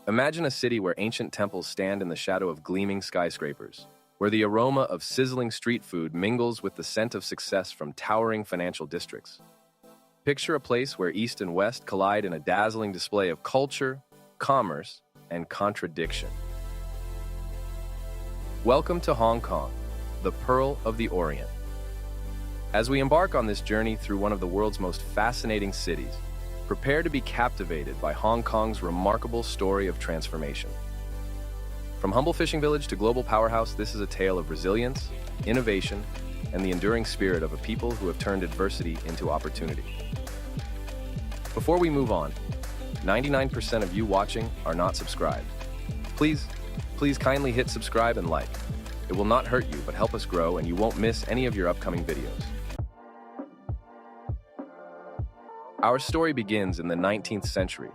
Imagine a city where ancient temples stand in the shadow of gleaming skyscrapers, where the aroma of sizzling street food mingles with the scent of success from towering financial districts. Picture a place where East and West collide in a dazzling display of culture, commerce, and contradiction. Welcome to Hong Kong, the Pearl of the Orient. As we embark on this journey through one of the world's most fascinating cities, prepare to be captivated by Hong Kong's remarkable story of transformation. From humble fishing village to global powerhouse, this is a tale of resilience, innovation, and the enduring spirit of a people who have turned adversity into opportunity. Before we move on, 99% of you watching are not subscribed. Please kindly hit subscribe and like. It will not hurt you, but help us grow, and you won't miss any of your upcoming videos. Our story begins in the 19th century,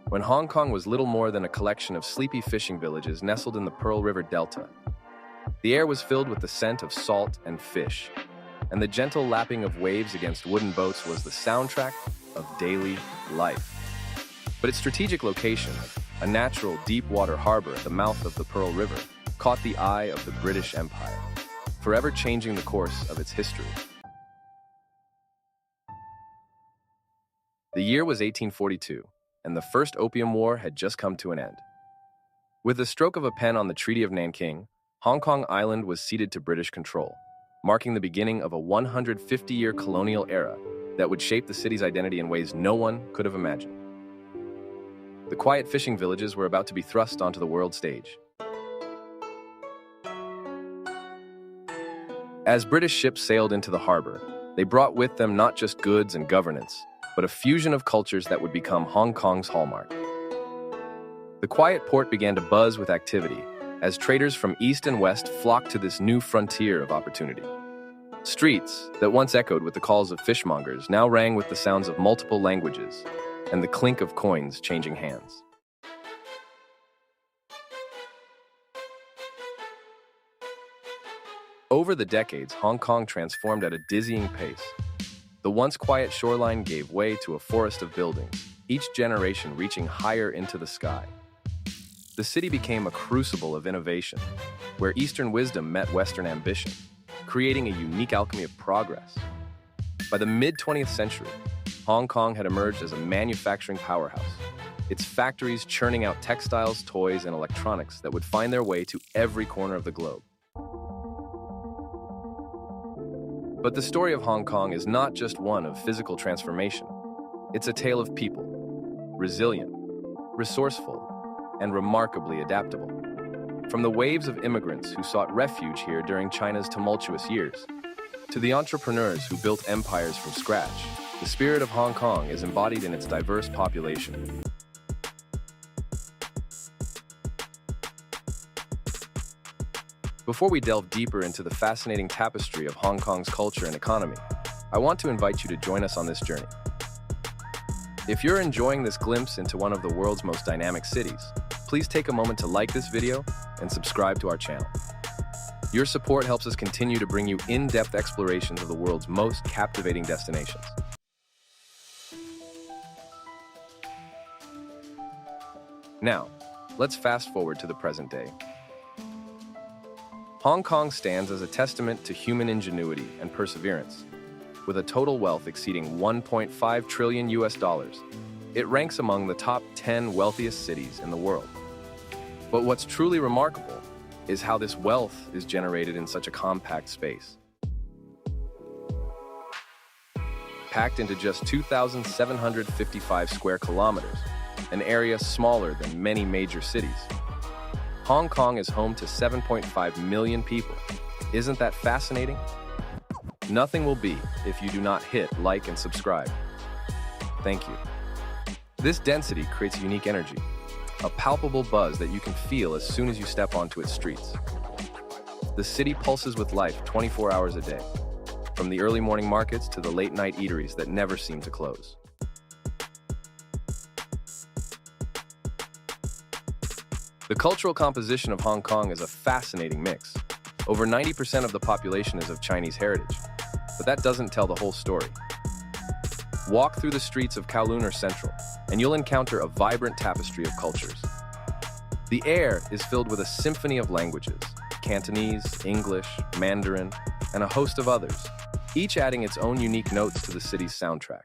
when Hong Kong was little more than a collection of sleepy fishing villages nestled in the Pearl River Delta. The air was filled with the scent of salt and fish, and the gentle lapping of waves against wooden boats was the soundtrack of daily life. But its strategic location, a natural deep-water harbor at the mouth of the Pearl River, caught the eye of the British Empire, forever changing the course of its history. The year was 1842, and the First Opium War had just come to an end. With the stroke of a pen on the Treaty of Nanking, Hong Kong Island was ceded to British control, marking the beginning of a 150-year colonial era that would shape the city's identity in ways no one could have imagined. The quiet fishing villages were about to be thrust onto the world stage. As British ships sailed into the harbor, they brought with them not just goods and governance, but a fusion of cultures that would become Hong Kong's hallmark. The quiet port began to buzz with activity as traders from East and West flocked to this new frontier of opportunity. Streets that once echoed with the calls of fishmongers now rang with the sounds of multiple languages and the clink of coins changing hands. Over the decades, Hong Kong transformed at a dizzying pace. The once quiet shoreline gave way to a forest of buildings, each generation reaching higher into the sky. The city became a crucible of innovation, where Eastern wisdom met Western ambition, creating a unique alchemy of progress. By the mid-20th century, Hong Kong had emerged as a manufacturing powerhouse, its factories churning out textiles, toys, and electronics that would find their way to every corner of the globe. But the story of Hong Kong is not just one of physical transformation. It's a tale of people, resilient, resourceful, and remarkably adaptable. From the waves of immigrants who sought refuge here during China's tumultuous years, to the entrepreneurs who built empires from scratch, the spirit of Hong Kong is embodied in its diverse population. Before we delve deeper into the fascinating tapestry of Hong Kong's culture and economy, I want to invite you to join us on this journey. If you're enjoying this glimpse into one of the world's most dynamic cities, please take a moment to like this video and subscribe to our channel. Your support helps us continue to bring you in-depth explorations of the world's most captivating destinations. Now, let's fast forward to the present day. Hong Kong stands as a testament to human ingenuity and perseverance. With a total wealth exceeding $1.5 trillion US, it ranks among the top 10 wealthiest cities in the world. But what's truly remarkable is how this wealth is generated in such a compact space. Packed into just 2,755 square kilometers, an area smaller than many major cities, Hong Kong is home to 7.5 million people. Isn't that fascinating? Nothing will be if you do not hit like and subscribe. Thank you. This density creates a unique energy, a palpable buzz that you can feel as soon as you step onto its streets. The city pulses with life 24 hours a day, from the early morning markets to the late-night eateries that never seem to close. The cultural composition of Hong Kong is a fascinating mix. Over 90% of the population is of Chinese heritage, but that doesn't tell the whole story. Walk through the streets of Kowloon or Central, and you'll encounter a vibrant tapestry of cultures. The air is filled with a symphony of languages: Cantonese, English, Mandarin, and a host of others, each adding its own unique notes to the city's soundtrack.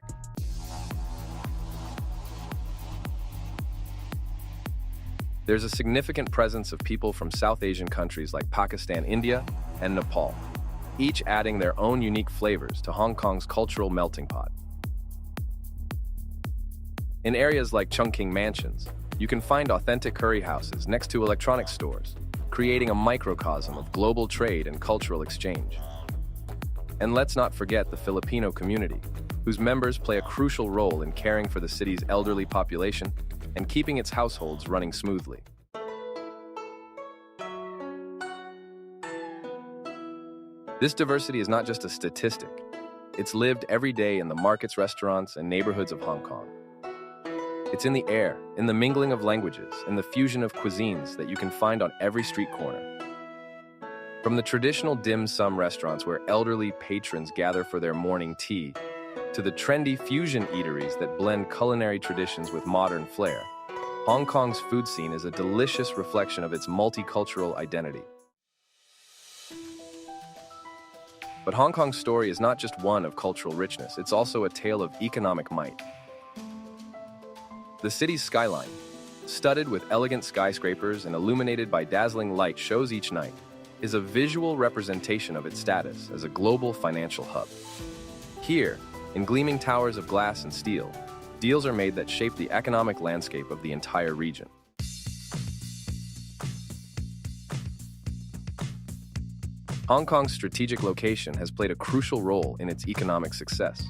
There's a significant presence of people from South Asian countries like Pakistan, India, and Nepal, each adding their own unique flavors to Hong Kong's cultural melting pot. In areas like Chungking Mansions, you can find authentic curry houses next to electronics stores, creating a microcosm of global trade and cultural exchange. And let's not forget the Filipino community, whose members play a crucial role in caring for the city's elderly population and keeping its households running smoothly. This diversity is not just a statistic. It's lived every day in the markets, restaurants, and neighborhoods of Hong Kong. It's in the air, in the mingling of languages, in the fusion of cuisines that you can find on every street corner. From the traditional dim sum restaurants where elderly patrons gather for their morning tea, to the trendy fusion eateries that blend culinary traditions with modern flair, Hong Kong's food scene is a delicious reflection of its multicultural identity. But Hong Kong's story is not just one of cultural richness, it's also a tale of economic might. The city's skyline, studded with elegant skyscrapers and illuminated by dazzling light shows each night, is a visual representation of its status as a global financial hub. Here, in gleaming towers of glass and steel, deals are made that shape the economic landscape of the entire region. Hong Kong's strategic location has played a crucial role in its economic success.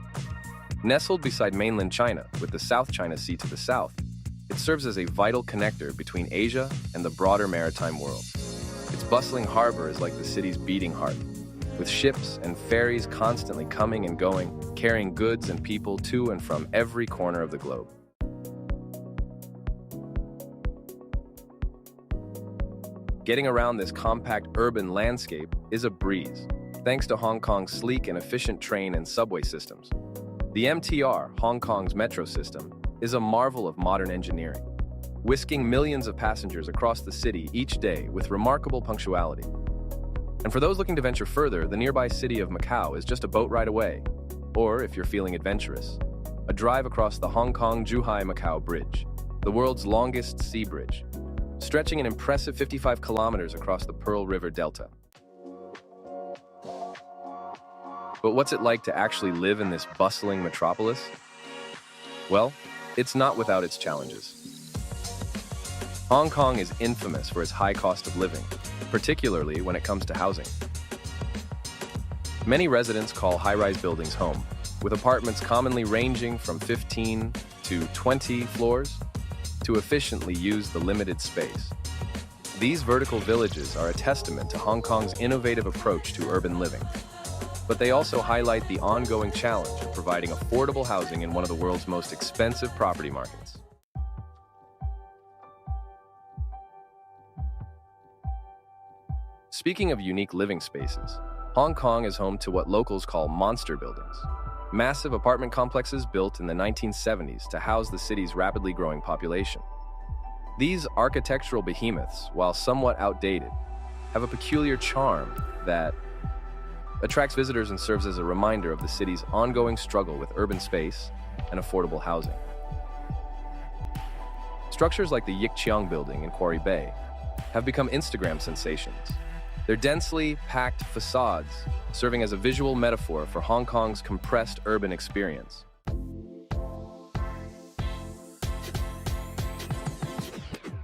Nestled beside mainland China, with the South China Sea to the south, it serves as a vital connector between Asia and the broader maritime world. Its bustling harbor is like the city's beating heart, with ships and ferries constantly coming and going, carrying goods and people to and from every corner of the globe. Getting around this compact urban landscape is a breeze, thanks to Hong Kong's sleek and efficient train and subway systems. The MTR, Hong Kong's metro system, is a marvel of modern engineering, whisking millions of passengers across the city each day with remarkable punctuality. And for those looking to venture further, the nearby city of Macau is just a boat ride away. Or, if you're feeling adventurous, a drive across the Hong Kong-Zhuhai-Macau Bridge, the world's longest sea bridge, stretching an impressive 55 kilometers across the Pearl River Delta. But what's it like to actually live in this bustling metropolis? Well, it's not without its challenges. Hong Kong is infamous for its high cost of living, particularly when it comes to housing. Many residents call high-rise buildings home, with apartments commonly ranging from 15 to 20 floors to efficiently use the limited space. These vertical villages are a testament to Hong Kong's innovative approach to urban living. But they also highlight the ongoing challenge of providing affordable housing in one of the world's most expensive property markets. Speaking of unique living spaces, Hong Kong is home to what locals call monster buildings, massive apartment complexes built in the 1970s to house the city's rapidly growing population. These architectural behemoths, while somewhat outdated, have a peculiar charm that attracts visitors and serves as a reminder of the city's ongoing struggle with urban space and affordable housing. Structures like the Yik Chiang building in Quarry Bay have become Instagram sensations, their densely packed facades serving as a visual metaphor for Hong Kong's compressed urban experience.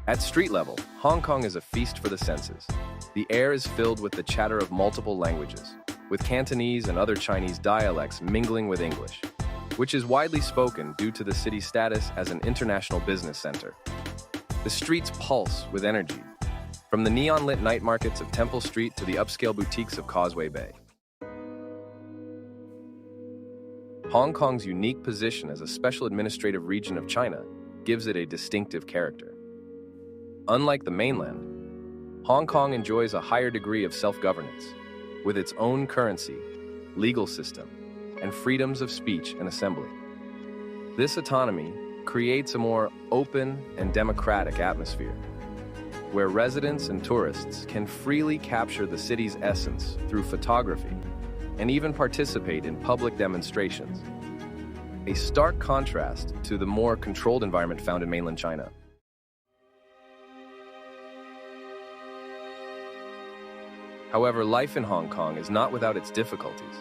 At street level, Hong Kong is a feast for the senses. The air is filled with the chatter of multiple languages, with Cantonese and other Chinese dialects mingling with English, which is widely spoken due to the city's status as an international business center. The streets pulse with energy, from the neon-lit night markets of Temple Street to the upscale boutiques of Causeway Bay. Hong Kong's unique position as a special administrative region of China gives it a distinctive character. Unlike the mainland, Hong Kong enjoys a higher degree of self-governance, with its own currency, legal system, and freedoms of speech and assembly. This autonomy creates a more open and democratic atmosphere, where residents and tourists can freely capture the city's essence through photography and even participate in public demonstrations. A stark contrast to the more controlled environment found in mainland China. However, life in Hong Kong is not without its difficulties.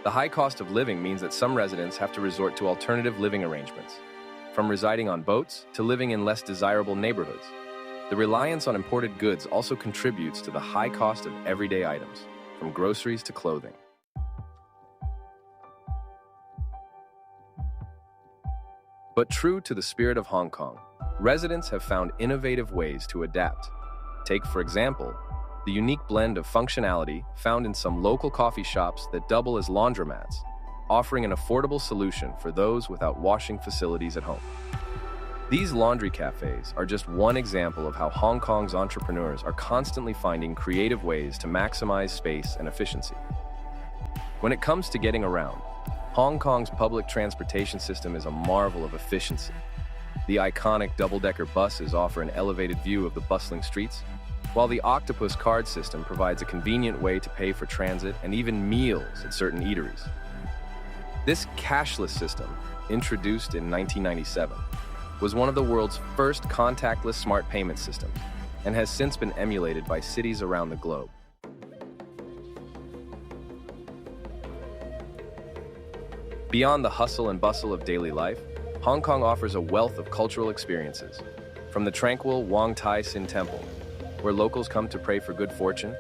The high cost of living means that some residents have to resort to alternative living arrangements, from residing on boats to living in less desirable neighborhoods. The reliance on imported goods also contributes to the high cost of everyday items, from groceries to clothing. But true to the spirit of Hong Kong, residents have found innovative ways to adapt. Take, for example, the unique blend of functionality found in some local coffee shops that double as laundromats, offering an affordable solution for those without washing facilities at home. These laundry cafes are just one example of how Hong Kong's entrepreneurs are constantly finding creative ways to maximize space and efficiency. When it comes to getting around, Hong Kong's public transportation system is a marvel of efficiency. The iconic double-decker buses offer an elevated view of the bustling streets, while the octopus card system provides a convenient way to pay for transit and even meals at certain eateries. This cashless system, introduced in 1997, was one of the world's first contactless smart payment systems and has since been emulated by cities around the globe. Beyond the hustle and bustle of daily life, Hong Kong offers a wealth of cultural experiences, from the tranquil Wong Tai Sin Temple, where locals come to pray for good fortune,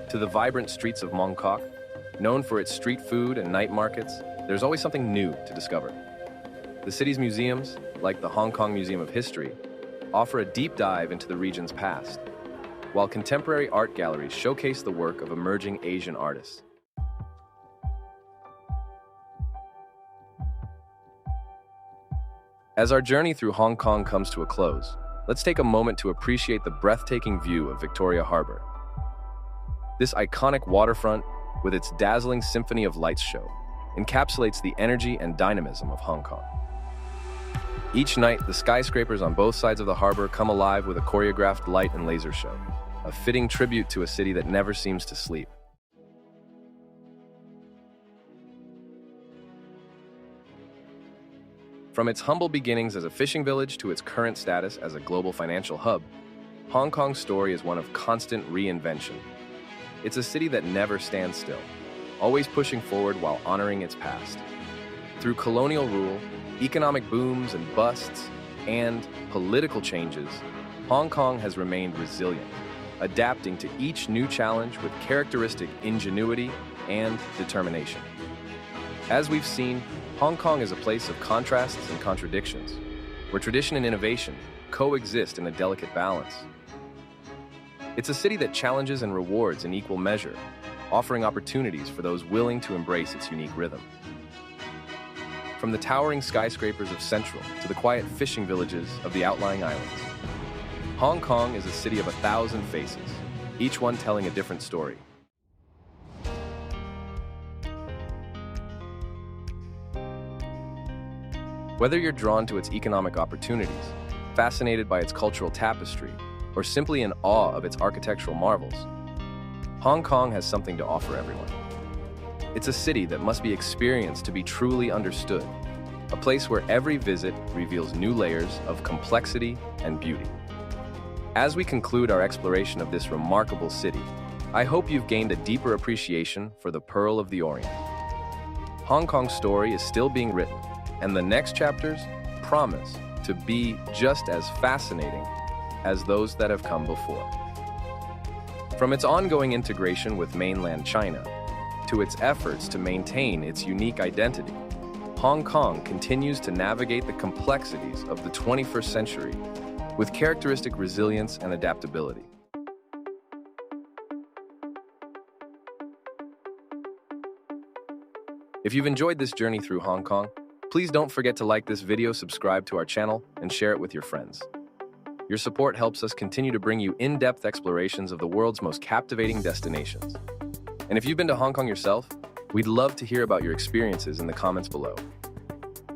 to the vibrant streets of Mong Kok, known for its street food and night markets. There's always something new to discover. The city's museums, like the Hong Kong Museum of History, offer a deep dive into the region's past, while contemporary art galleries showcase the work of emerging Asian artists. As our journey through Hong Kong comes to a close, let's take a moment to appreciate the breathtaking view of Victoria Harbour. This iconic waterfront, with its dazzling symphony of lights show, encapsulates the energy and dynamism of Hong Kong. Each night, the skyscrapers on both sides of the harbour come alive with a choreographed light and laser show, a fitting tribute to a city that never seems to sleep. From its humble beginnings as a fishing village to its current status as a global financial hub, Hong Kong's story is one of constant reinvention. It's a city that never stands still, always pushing forward while honoring its past. Through colonial rule, economic booms and busts, and political changes, Hong Kong has remained resilient, adapting to each new challenge with characteristic ingenuity and determination. As we've seen, Hong Kong is a place of contrasts and contradictions, where tradition and innovation coexist in a delicate balance. It's a city that challenges and rewards in equal measure, offering opportunities for those willing to embrace its unique rhythm. From the towering skyscrapers of Central to the quiet fishing villages of the outlying islands, Hong Kong is a city of 1,000 faces, each one telling a different story. Whether you're drawn to its economic opportunities, fascinated by its cultural tapestry, or simply in awe of its architectural marvels, Hong Kong has something to offer everyone. It's a city that must be experienced to be truly understood, a place where every visit reveals new layers of complexity and beauty. As we conclude our exploration of this remarkable city, I hope you've gained a deeper appreciation for the Pearl of the Orient. Hong Kong's story is still being written, and the next chapters promise to be just as fascinating as those that have come before. From its ongoing integration with mainland China to its efforts to maintain its unique identity, Hong Kong continues to navigate the complexities of the 21st century with characteristic resilience and adaptability. If you've enjoyed this journey through Hong Kong, please don't forget to like this video, subscribe to our channel, and share it with your friends. Your support helps us continue to bring you in-depth explorations of the world's most captivating destinations. And if you've been to Hong Kong yourself, we'd love to hear about your experiences in the comments below.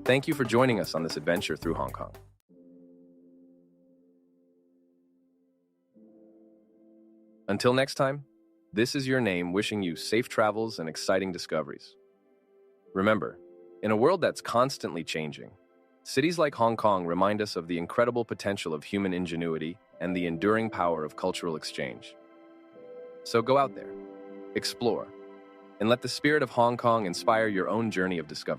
Thank you for joining us on this adventure through Hong Kong. Until next time, this is your name wishing you safe travels and exciting discoveries. Remember, in a world that's constantly changing, cities like Hong Kong remind us of the incredible potential of human ingenuity and the enduring power of cultural exchange. So go out there, explore, and let the spirit of Hong Kong inspire your own journey of discovery.